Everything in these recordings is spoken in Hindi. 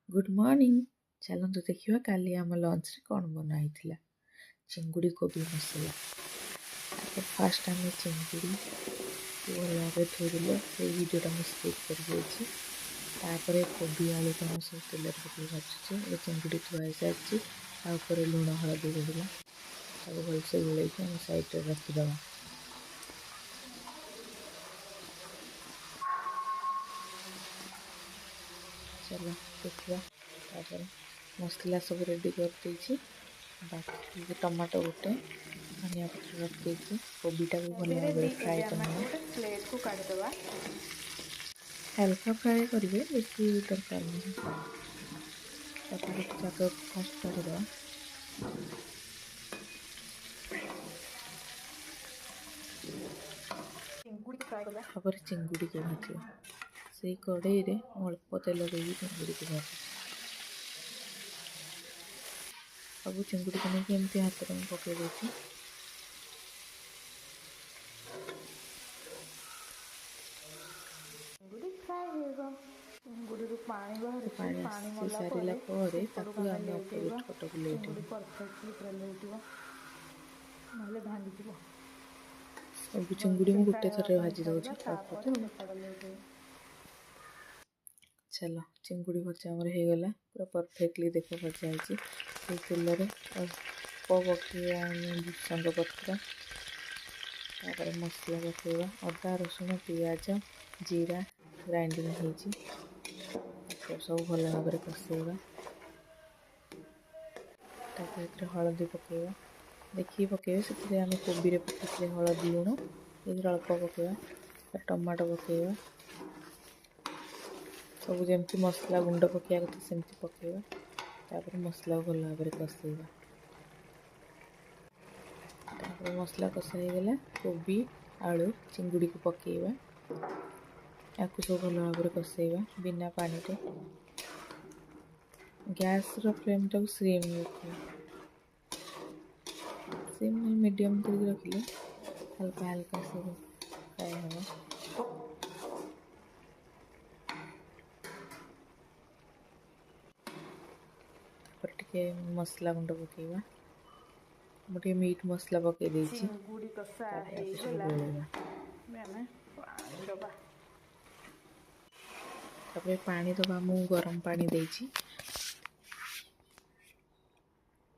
Good morning. चलतु देखा काली आम लंच रे कौन बनाई। चिंगुड़ी कोबी मसला। फास्ट आम चिंगुड़ी भल भाव धोदेले से भिडियोटा मुझे स्किप कर कोबी आलू को आम सब तेल पकड़ भाजुचे। चिंगुड़ी थुआई सारी लुण हलदी पड़ा भलसे गोल साइड रखीदे। चलो देखा मसला सब रेडी कर देछि। बाकी टमाटो गोटे धनिया पत्र रख देछि। कोबीटा भी भल भाव फ्राए करना प्लेट को काटदवा। हल्का फ्राए करेंगे बेसी दरकार नहीं। गोटे जगह फास्ट काटदवा। चिंगुड़ी को भाज से कड़ई रे अल्प तेल देगी चिंगुड़ी को भाज सब चिंगुड़ी को नहीं एमती हाथ में पकड़ देती। पानी आसी सारा सब चिंगुड़ी में गोटे थर भाजी दौर अल्प। चलो चिंगुड़ी भजा आमर हो गला पूरा परफेक्टली देख भजा है। तेल पकड़ा भूसंग पत्र मसला पकड़ा अदा रसुण पियाज जीरा ग्राइंडिंग हो सब भल भाव कषेगा। हलदी पकेवा देखिए पकेबे से आम कोबी पकड़े हलदी लुण ये अल्प पकेवा। टमाटो पकेवा सब जमी मसला गुंड पकड़ा कथा सेमती पकेवा। तापर मसला भल भाव कषेगा। मसला कषा हो गला कोबी आलू चिंगुड़ी को पकेवा। या सब भल भाव कषेगा बिना पानी रे। गैस फ्लेम टाक स्लिम रखिए। सिम मीडियम कर रखिले हल्का हल्का सब फ्राए हम। टे मसला गुंड पकेवा मुझे मीट मसला पकई देछि। पानी दबा मु गरम पानी देछि।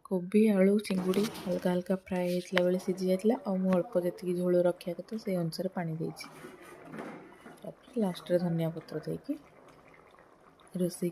कोबी आलू चिंगुड़ी हल्का हल्का फ्राए होता बेले सीझी जाता और मुझे अल्प जी झोल रखा कथा से अनुसार पानी देछि। लास्ट रे धनिया पत्र देकी रोषेई